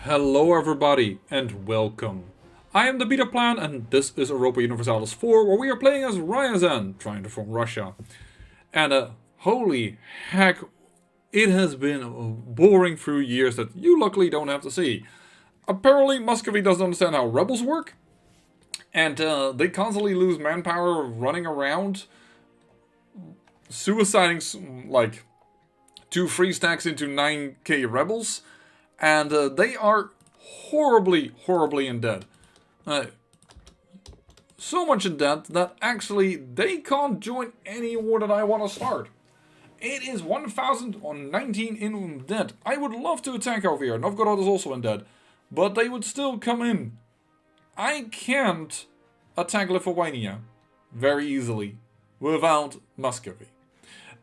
Hello everybody and welcome. I am the Beta Plan and this is Europa Universalis 4 where we are playing as Ryazan, trying to form Russia. And holy heck, it has been a boring few years that you luckily don't have to see. Apparently Muscovy doesn't understand how rebels work. And they constantly lose manpower running around, suiciding like 2 free stacks into 9k rebels. And they are horribly in debt. So much in debt that actually they can't join any war that I want to start. It is 1019 in debt. I would love to attack over here. Novgorod is also in debt. But they would still come in. I can't attack Lithuania very easily without Muscovy.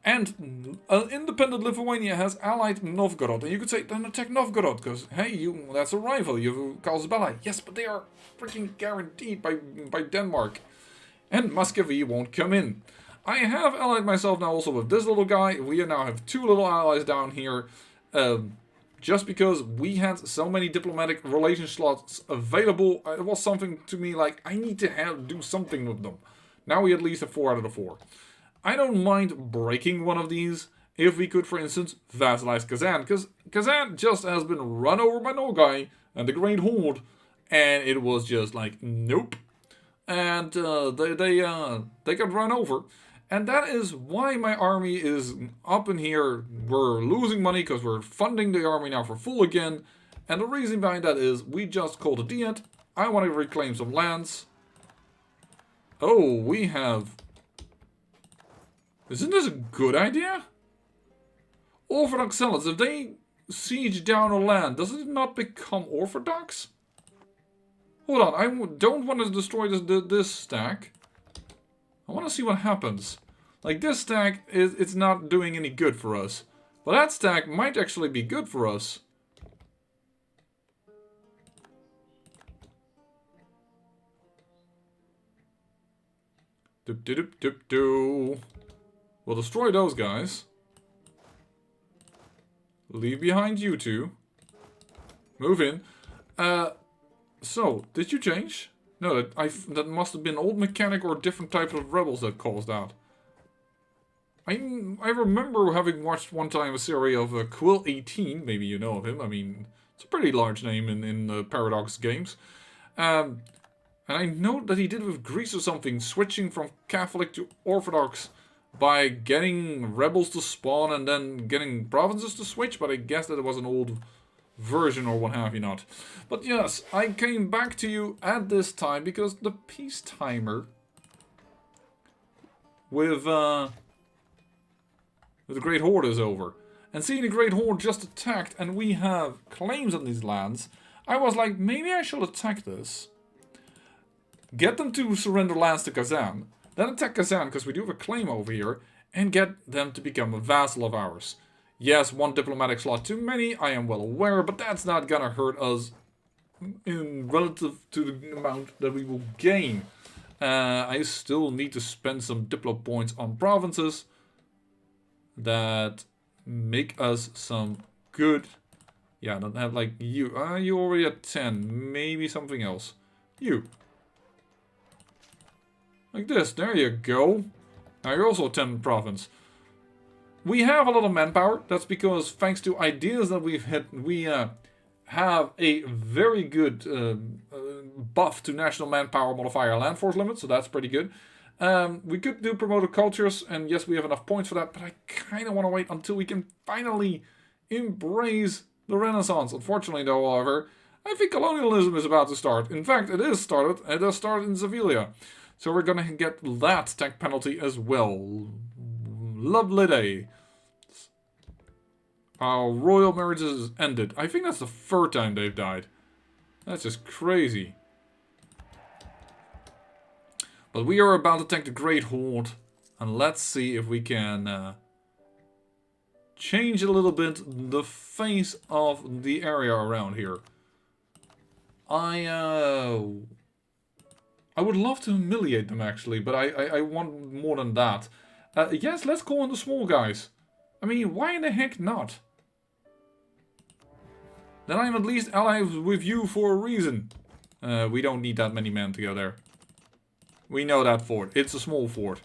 And independent Lithuania has allied Novgorod. And you could say, then attack Novgorod, because, hey, that's a rival. You cause belli. Yes, but they are freaking guaranteed by Denmark. And Muscovy won't come in. I have allied myself now also with this little guy. We now have 2 little allies down here. Just because we had so many diplomatic relation slots available, it was something to me like, I need to do something with them. Now we at least have 4 out of the 4. I don't mind breaking one of these if we could, for instance, vassalize Kazan. Because Kazan just has been run over by Nogai and the Great Horde. And it was just like, nope. And they got run over. And that is why my army is up in here. We're losing money because we're funding the army now for full again. And the reason behind that is we just called a diet. I want to reclaim some lands. Oh, we have... Isn't this a good idea? Orthodox zealots, if they siege down a land, does it not become Orthodox? Hold on, I don't want to destroy this stack. I want to see what happens. Like, this stack, it's not doing any good for us. But that stack might actually be good for us. Doop-de-doop-doop-doo. We'll destroy those guys. Leave behind you two. Move in. So, did you change? No, that must have been old mechanic or a different type of rebels that caused that. I remember having watched one time a series of Quill 18. Maybe you know of him. I mean, it's a pretty large name in the Paradox games. And I know that he did with Greece or something, switching from Catholic to Orthodox by getting rebels to spawn and then getting provinces to switch, but I guess that it was an old version or what have you not. But yes, I came back to you at this time because the peace timer with the Great Horde is over. And seeing the Great Horde just attacked and we have claims on these lands, I was like, maybe I should attack this. Get them to surrender lands to Kazan. Then attack Kazan, because we do have a claim over here, and get them to become a vassal of ours. Yes, 1 diplomatic slot too many, I am well aware, but that's not gonna hurt us in relative to the amount that we will gain. I still need to spend some diplo points on provinces that make us some good... Yeah, don't have like you. You already at 10, maybe something else. You. Like this, there you go. Now you're also a 10 province. We have a lot of manpower. That's because thanks to ideas that we've hit, we have a very good buff to national manpower modifier land force limit, so that's pretty good. We could do promoted cultures, and yes, we have enough points for that, but I kind of want to wait until we can finally embrace the Renaissance. Unfortunately, though, however, I think colonialism is about to start. In fact, it is started. It has started in Sevilla. So we're gonna get that tech penalty as well. Lovely day. Our royal marriages ended. I think that's the 3rd time they've died. That's just crazy. But we are about to attack the Great Horde. And let's see if we can change a little bit the face of the area around here. I would love to humiliate them, actually, but I want more than that. Yes, let's call on the small guys. I mean, why in the heck not? then I'm at least allied with you for a reason. We don't need that many men to go there. We know that fort. It's a small fort.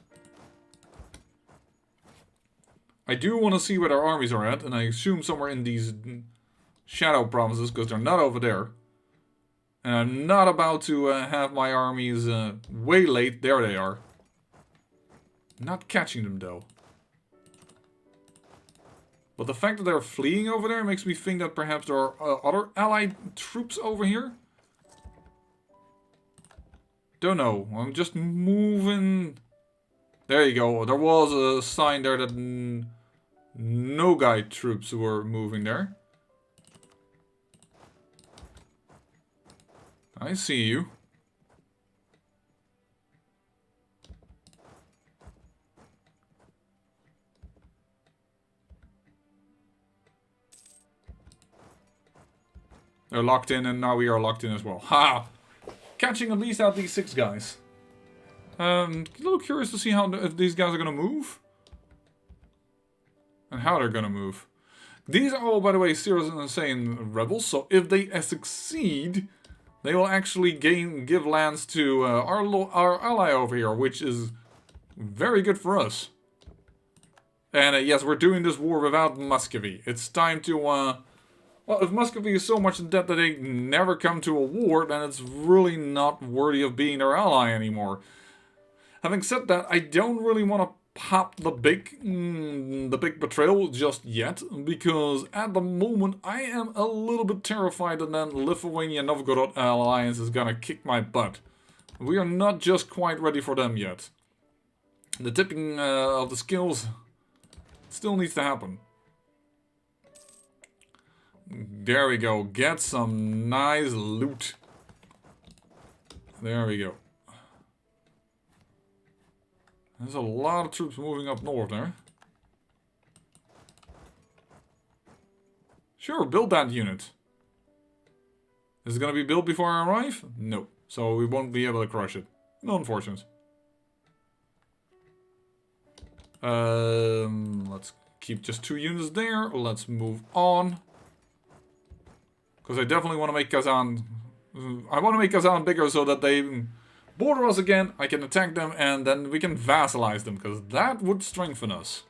I do want to see where their armies are at, and I assume somewhere in these shadow provinces, because they're not over there. And I'm not about to have my armies way late. There they are. Not catching them, though. But the fact that they're fleeing over there makes me think that perhaps there are other allied troops over here. Don't know. I'm just moving. There you go. There was a sign there that no guide troops were moving there. I see you. They're locked in, and now we are locked in as well. Ha! Catching at least out these 6 guys. A little curious to see how if these guys are gonna move. And how they're gonna move. These are all, by the way, serious and insane rebels, so if they succeed, they will actually give lands to our ally over here, which is very good for us. And yes, we're doing this war without Muscovy. It's time to, well, if Muscovy is so much in debt that they never come to a war, then it's really not worthy of being their ally anymore. Having said that, I don't really want to pop the big betrayal just yet, because at the moment I am a little bit terrified that then Lithuania-Novgorod alliance is gonna kick my butt. We are not just quite ready for them yet. The tipping of the skills still needs to happen. There we go. Get some nice loot. There we go. There's a lot of troops moving up north there. Sure, build that unit. Is it going to be built before I arrive? No. So we won't be able to crush it. No, unfortunate. Let's keep just 2 units there. Let's move on. Because I definitely want to make Kazan... I want to make Kazan bigger so that they border us again. I can attack them and then we can vassalize them. Because that would strengthen us.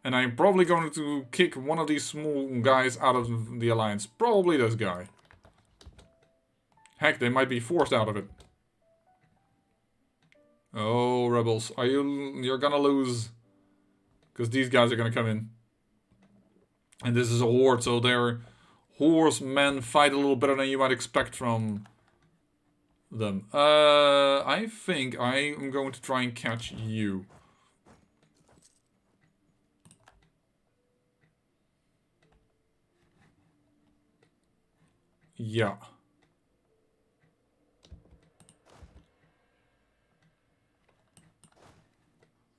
And I'm probably going to kick one of these small guys out of the alliance. Probably this guy. Heck, they might be forced out of it. Oh, rebels. You're gonna lose. Because these guys are gonna come in. And this is a horde, so their horsemen fight a little better than you might expect from them. I think I am going to try and catch you. Yeah.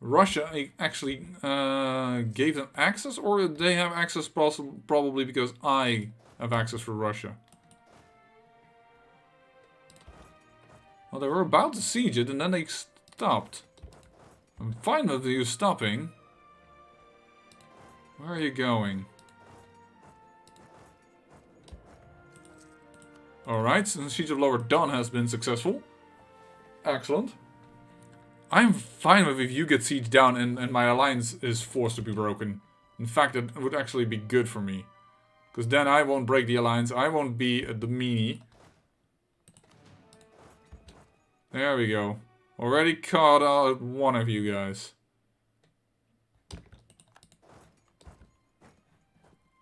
Russia actually gave them access, or they have access probably because I have access for Russia. Well, they were about to siege it and then they stopped. I'm fine with you stopping. Where are you going? Alright, so the siege of Lower Don has been successful. Excellent. I'm fine with if you get sieged down and my alliance is forced to be broken. In fact, it would actually be good for me. Because then I won't break the alliance, I won't be the meanie. There we go. Already caught out one of you guys.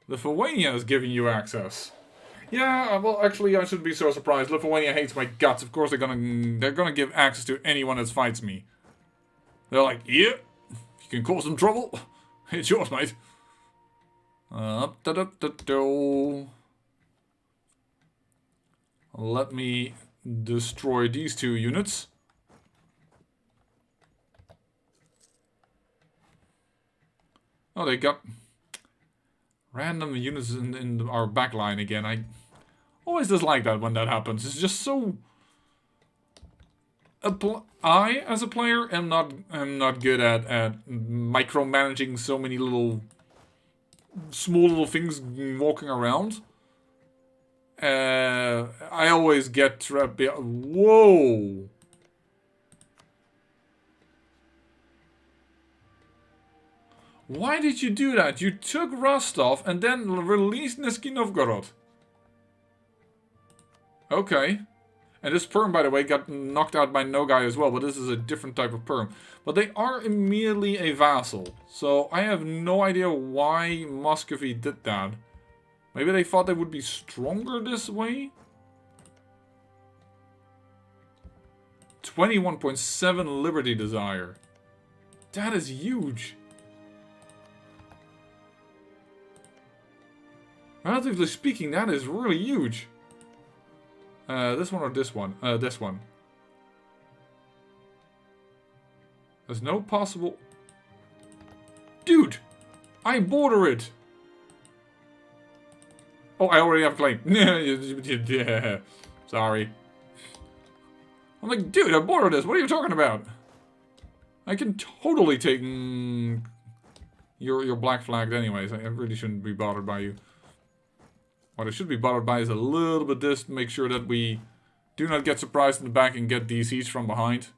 Lithuania is giving you access. Yeah, well, actually, I shouldn't be so surprised. Lithuania hates my guts. Of course, they're gonna give access to anyone that fights me. They're like, yeah, if you can cause some trouble, it's yours, mate. Let me destroy these 2 units. Oh, they got random units in our backline again. I always dislike that when that happens. It's just so... I, as a player, am not good at micromanaging so many little small little things walking around. I always get trapped. Whoa! Why did you do that? You took Rostov and then released Nizhny Novgorod. Okay. And this Perm, by the way, got knocked out by Nogai as well, but this is a different type of Perm. But they are immediately a vassal. So I have no idea why Muscovy did that. Maybe they thought they would be stronger this way? 21.7 Liberty Desire. That is huge. Relatively speaking, that is really huge. This one or this one? This one. There's no possible... Dude! I border it! Oh, I already have claim. Yeah. Sorry. I'm like, dude, I bordered this. What are you talking about? I can totally take... You're black flagged anyways. I really shouldn't be bothered by you. What I should be bothered by is a little bit this to make sure that we do not get surprised in the back and get DCs from behind.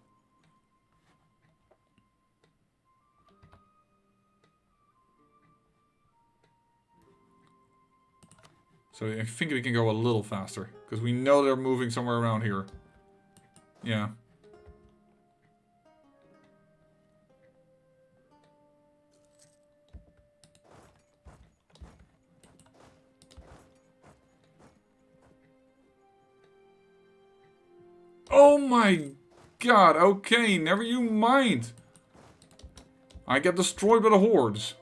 So I think we can go a little faster. Because we know they're moving somewhere around here. Yeah. Oh my god, okay, never you mind. I get destroyed by the hordes.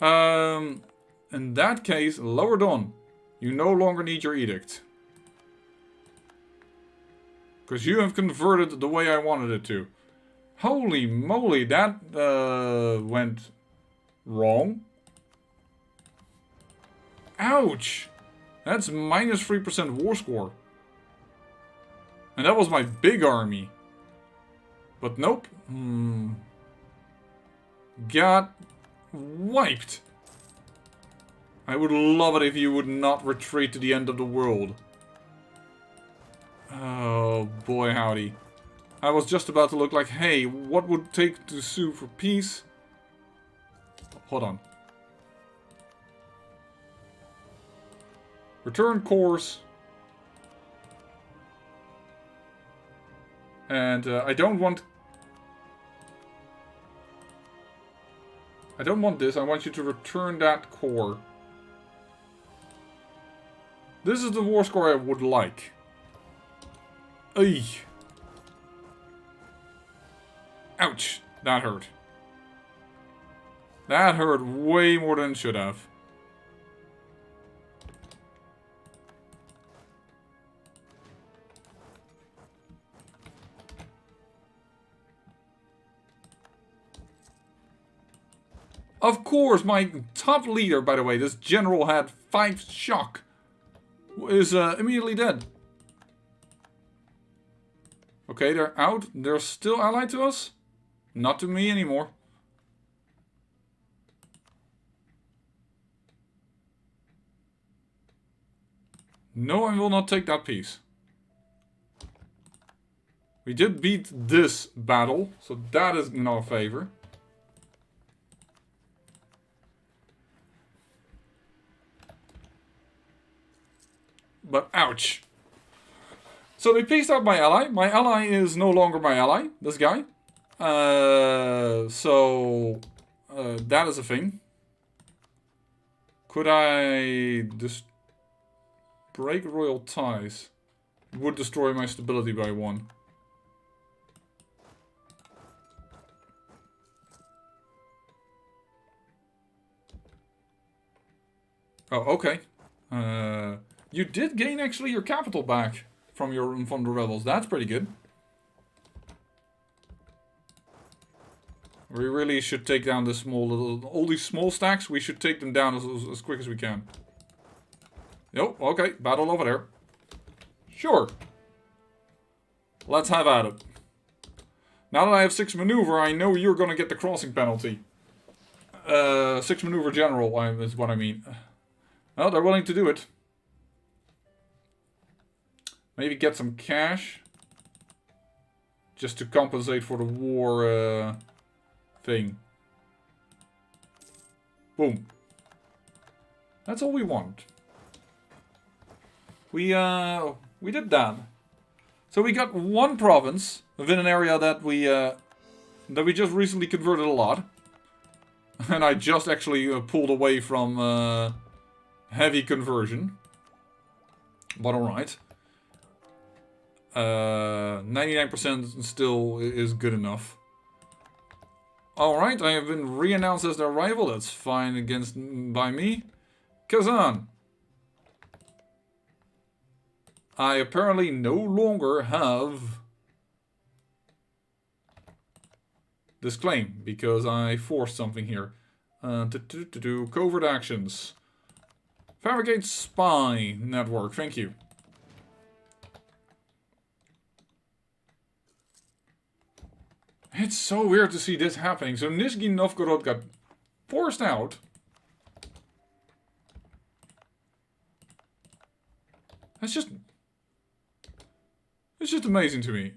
In that case, Lower Don, you no longer need your edict. Because you have converted the way I wanted it to. Holy moly, that went wrong. Ouch! That's minus 3% war score. And that was my big army. But nope. Got wiped. I would love it if you would not retreat to the end of the world. Oh boy howdy. I was just about to look like, hey, what would it take to sue for peace? Hold on. Return course. And I don't want this. I want you to return that core. This is the war score I would like. Ay. Ouch. That hurt. That hurt way more than it should have. Of course, my top leader, by the way, this general had 5 shock, is immediately dead. Okay, they're out. They're still allied to us? Not to me anymore. No, I will not take that piece. We did beat this battle, so that is in our favor. But ouch. So they pieced out my ally. My ally is no longer my ally. This guy. That is a thing. Could I just break royal ties? It would destroy my stability by 1. Oh, okay. You did gain actually your capital back from the rebels. That's pretty good. We really should take down this all these small stacks. We should take them down as quick as we can. Yep, okay, battle over there. Sure. Let's have at it. Now that I have 6 maneuver, I know you're gonna get the crossing penalty. 6 maneuver general is what I mean. Well, they're willing to do it. Maybe get some cash. Just to compensate for the war thing. Boom. That's all we want. We did that. So we got one province within an area that we just recently converted a lot. And I just actually pulled away from heavy conversion. But alright. 99% still is good enough. Alright, I have been re-announced as their rival. That's fine by me. Kazan. I apparently no longer have this claim because I forced something here. Covert actions. Fabricate spy network. Thank you. It's so weird to see this happening. So Nizhny Novgorod got forced out. It's just amazing to me.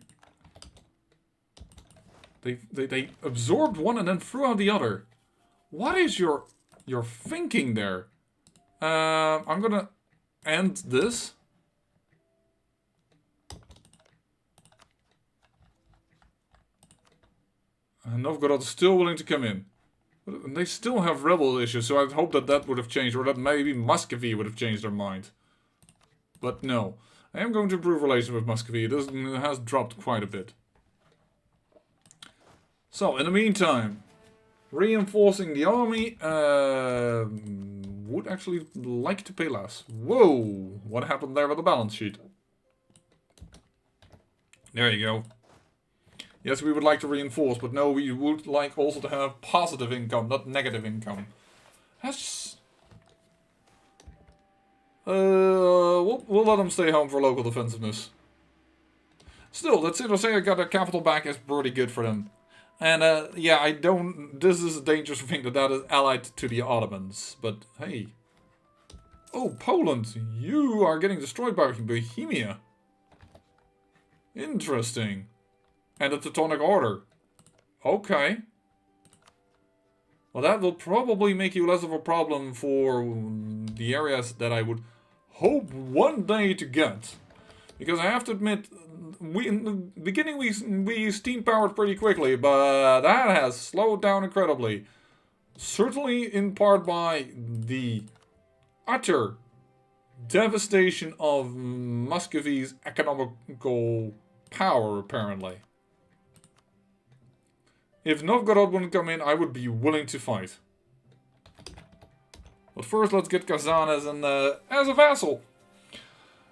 They absorbed one and then threw out the other. What is your thinking there? I'm gonna end this. Novgorod is still willing to come in. But they still have rebel issues, so I'd hope that would have changed, or that maybe Muscovy would have changed their mind. But no. I am going to improve relations with Muscovy. It has dropped quite a bit. So, in the meantime, reinforcing the army would actually like to pay less. Whoa! What happened there with the balance sheet? There you go. Yes, we would like to reinforce, but no, we would like also to have positive income, not negative income. That's just... we'll let them stay home for local defensiveness. Still, that's it. I'll say I got their capital back is pretty good for them. And, yeah, I don't... This is a dangerous thing that is allied to the Ottomans. But, hey. Oh, Poland! You are getting destroyed by Bohemia. Interesting. And the Teutonic Order. Okay. Well, that will probably make you less of a problem for the areas that I would hope one day to get. Because I have to admit, in the beginning we steam-powered pretty quickly, but that has slowed down incredibly. Certainly in part by the utter devastation of Muscovy's economical power, apparently. If Novgorod wouldn't come in, I would be willing to fight. But first, let's get Kazan as a vassal.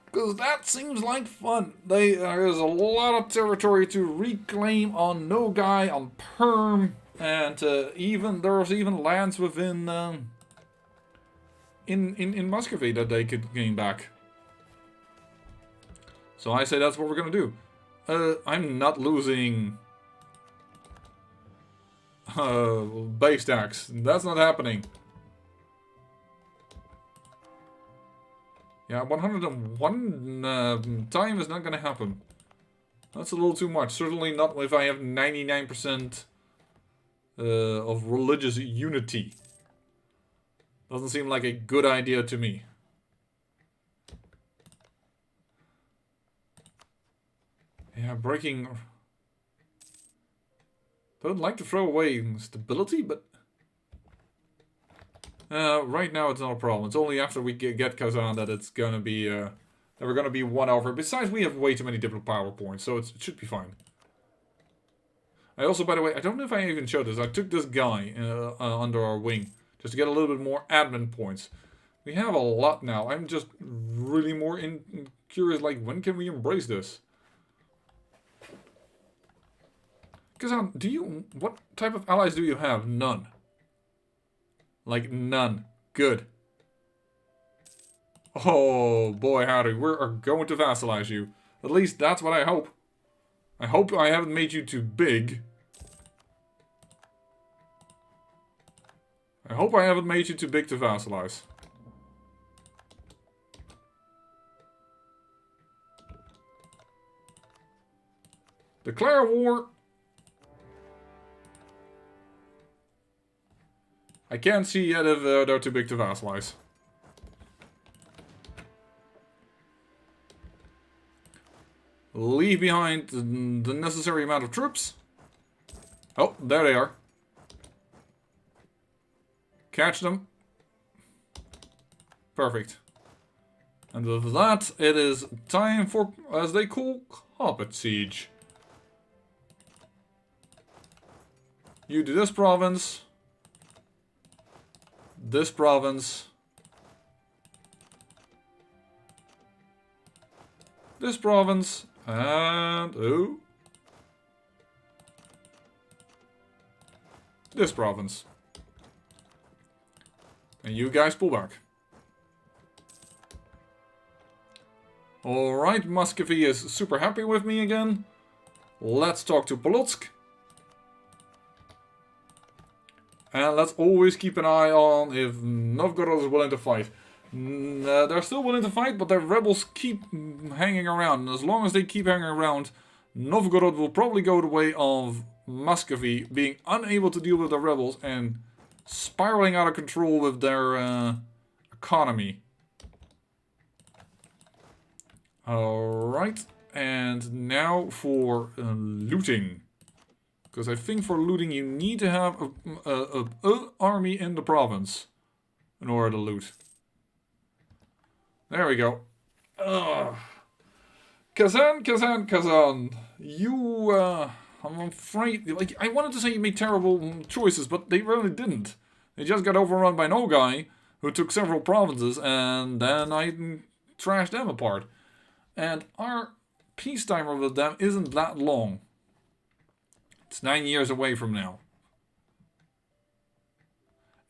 Because that seems like fun. There is a lot of territory to reclaim on Nogai, on Perm, and there's even lands within in Muscovy that they could gain back. So I say that's what we're gonna do. I'm not losing base tax. That's not happening. Yeah, 101 time is not gonna happen. That's a little too much. Certainly not if I have 99% of religious unity. Doesn't seem like a good idea to me. Yeah, breaking... Don't like to throw away stability, but... right now it's not a problem. It's only after we get Kazan that it's gonna be... that we're gonna be won over. Besides, we have way too many different power points, so it should be fine. I also, by the way, I don't know if I even showed this. I took this guy under our wing. Just to get a little bit more admin points. We have a lot now. I'm just really more curious, like, when can we embrace this? Kazan, what type of allies do you have? None. Like, none. Good. Oh, boy, howdy. We're going to vassalize you. At least that's what I hope. I hope I haven't made you too big. I hope I haven't made you too big to vassalize. Declare war. I can't see yet if they're too big to vassalize. Leave behind the necessary amount of troops. Oh, there they are. Catch them. Perfect. And with that, it is time for, as they call, carpet siege. You do this province. This province. This province. And... oh. This province. And you guys pull back. Alright, Muscovy is super happy with me again. Let's talk to Polotsk. And let's always keep an eye on if Novgorod is willing to fight. They're still willing to fight, but their rebels keep hanging around. And as long as they keep hanging around, Novgorod will probably go the way of Muscovy being unable to deal with the rebels and spiraling out of control with their economy. Alright, and now for looting. Because I think for looting you need to have an army in the province in order to loot. There we go. Kazan, Kazan, Kazan. You, I'm afraid, like, I wanted to say you made terrible choices, but they really didn't. They just got overrun by no guy who took several provinces, and then I trashed them apart. And our peace timer with them isn't that long. It's 9 years away from now.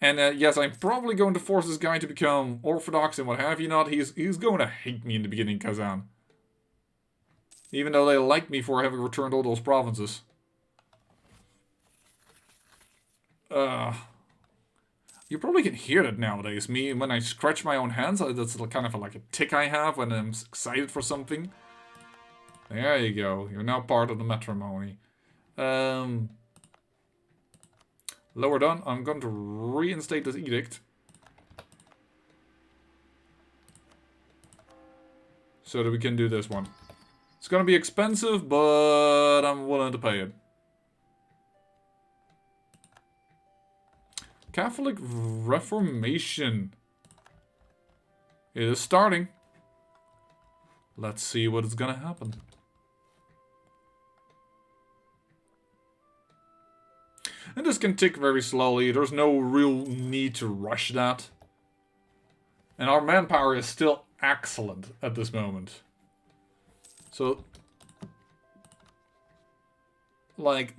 And yes, I'm probably going to force this guy to become Orthodox and what have you not. He's going to hate me in the beginning, Kazan. Even though they like me for having returned all those provinces. You probably can hear that nowadays. Me, when I scratch my own hands, that's kind of like a tick I have when I'm excited for something. There you go. You're now part of the matrimony. Lower done. I'm going to reinstate this edict. So that we can do this one. It's going to be expensive, but I'm willing to pay it. Catholic Reformation. It is starting. Let's see what is going to happen. And this can tick very slowly. There's no real need to rush that. And our manpower is still excellent at this moment. So, like,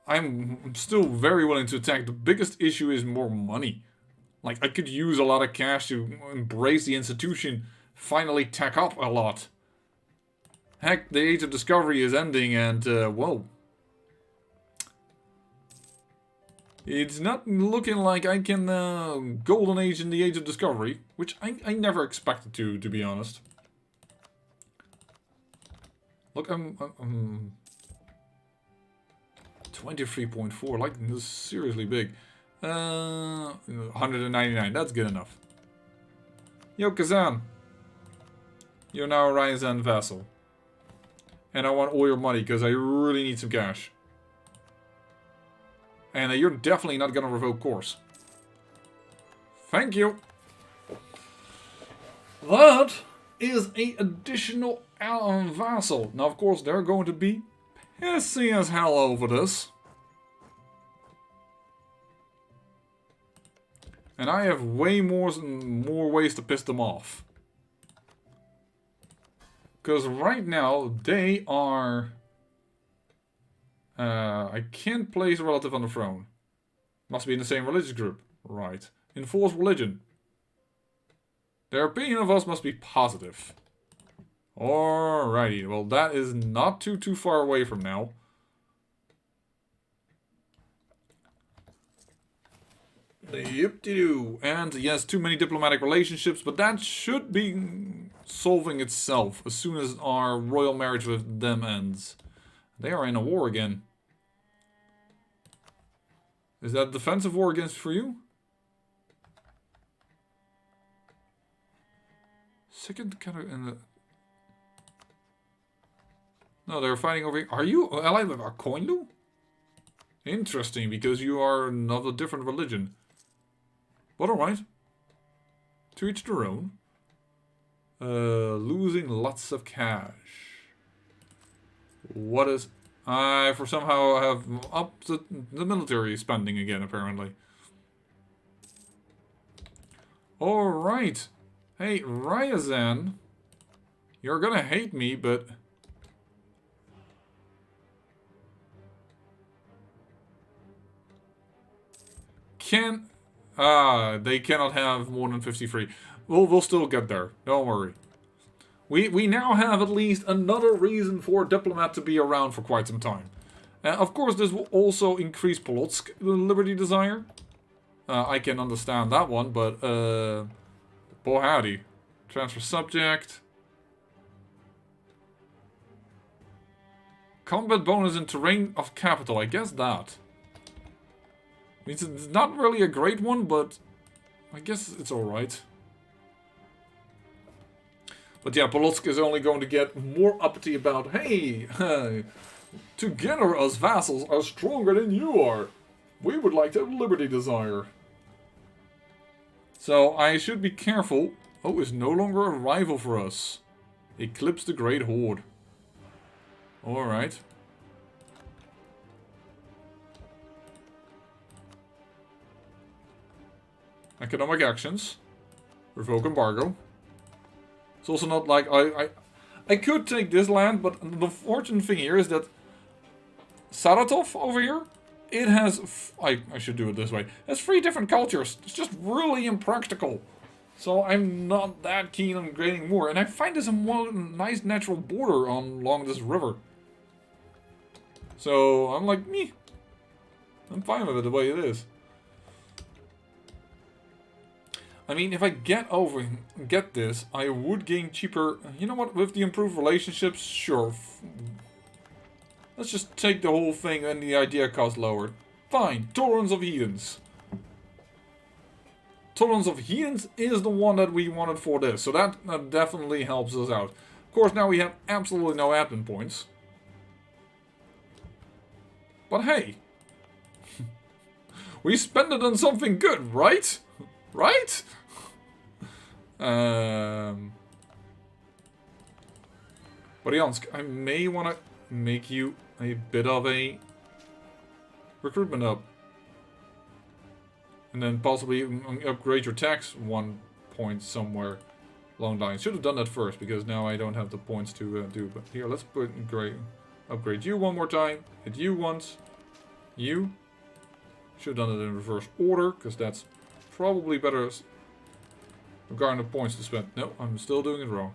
I'm still very willing to attack. The biggest issue is more money. Like, I could use a lot of cash to embrace the institution, finally tack up a lot. Heck, the Age of Discovery is ending and, whoa. It's not looking like I can golden age in the Age of Discovery, which I never expected to be honest. Look, I'm 23.4, like this is seriously big. 199, that's good enough. Yo, Kazan. You're now a Ryazan vassal. And I want all your money, because I really need some cash. And you're definitely not going to revoke course. Thank you. That is an additional vassal. Now, of course, they're going to be pissy as hell over this. And I have way more ways to piss them off. Because right now, they are... I can't place a relative on the throne. Must be in the same religious group. Right. Enforce religion. Their opinion of us must be positive. Alrighty. Well, that is not too far away from now. Yip-de-doo. And yes, too many diplomatic relationships, but that should be solving itself as soon as our royal marriage with them ends. They are in a war again. Is that a defensive war against for you? Second kind of in the... No, they're fighting over here. Are you allied with Arkoinlu? Interesting, because you are not a different religion. But alright. To each their own. Losing lots of cash. What is... I for somehow have upped the military spending again, apparently. Alright. Hey, Ryazan. You're gonna hate me, but... They cannot have more than 53. We'll still get there. Don't worry. We now have at least another reason for a diplomat to be around for quite some time. Of course, this will also increase Polotsk liberty desire. I can understand that one, but boy howdy. Transfer subject. Combat bonus in terrain of capital. I guess that. It's not really a great one, but I guess it's alright. But yeah, Polotsk is only going to get more uppity about, hey, together us vassals are stronger than you are. We would like to have liberty desire. So I should be careful. Oh, is no longer a rival for us. Eclipse the Great Horde. Alright. Economic actions. Revoke embargo. It's also not like I could take this land, but the fortunate thing here is that Saratov over here, it has... I should do it this way. It has 3 different cultures. It's just really impractical. So I'm not that keen on gaining more. And I find this a nice natural border along this river. So I'm like, meh. I'm fine with it the way it is. I mean, if I get this, I would gain cheaper... You know what, with the improved relationships, sure. Let's just take the whole thing and the idea cost lowered. Fine, Tolerance of Heathens. Tolerance of Heathens is the one that we wanted for this, so that definitely helps us out. Of course, now we have absolutely no admin points. But hey. We spend it on something good, right? Right? Bryansk, I may want to make you a bit of a recruitment hub. And then possibly upgrade your tax 1 point somewhere along the line. Should have done that first, because now I don't have the points to do. But here, let's upgrade you 1 more time. Hit you once. You. Should have done it in reverse order, because that's probably better regarding the points to spend. No, I'm still doing it wrong.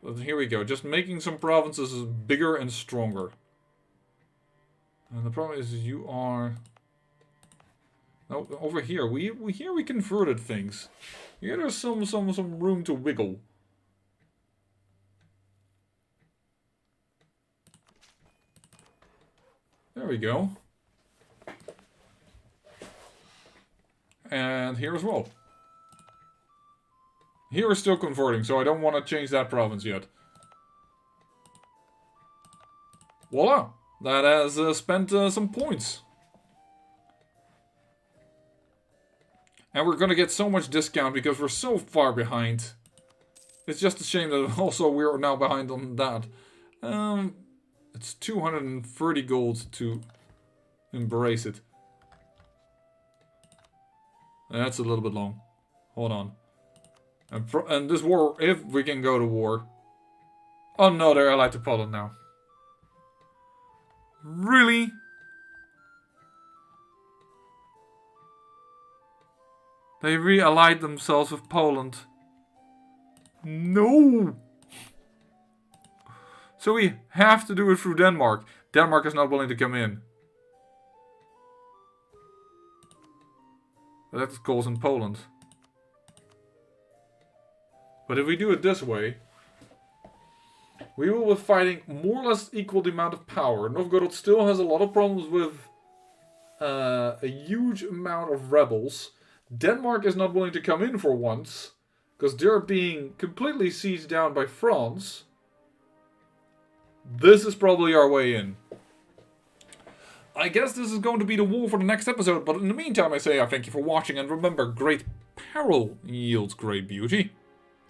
But here we go. Just making some provinces bigger and stronger. And the problem is you are... No, over here. We converted things. Here there's some room to wiggle. There we go. And here as well. Here is still converting, so I don't want to change that province yet. Voila! That has spent some points. And we're gonna get so much discount because we're so far behind. It's just a shame that also we're now behind on that. It's 230 gold to embrace it. That's a little bit long. Hold on. And this war, if we can go to war... Oh no, they're allied to Poland now. Really? They re-allied themselves with Poland. No! So we have to do it through Denmark. Denmark is not willing to come in. That calls in Poland. But if we do it this way, we will be fighting more or less equal the amount of power. Novgorod still has a lot of problems with a huge amount of rebels. Denmark is not willing to come in for once, because they're being completely sieged down by France. This is probably our way in. I guess this is going to be the war for the next episode, but in the meantime I say I thank you for watching, and remember, great peril yields great beauty.